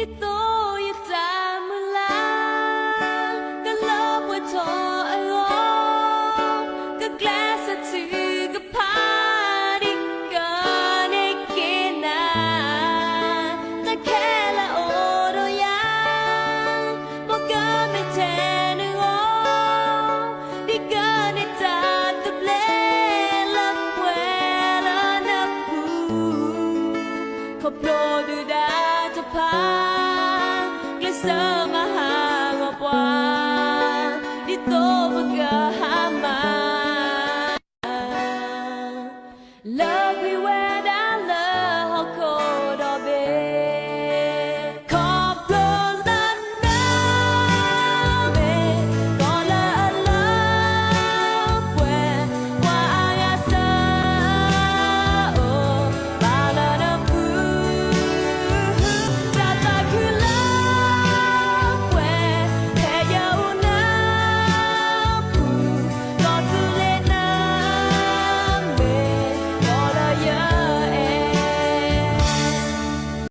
Dito yung tama lang Kalabwa to ayong Kaglasa tiga panik ka nikina Takela oro yang Mogamit tenungo Di ganita table La puera na pu Koplo duda sa mahangapwa dito magkahama.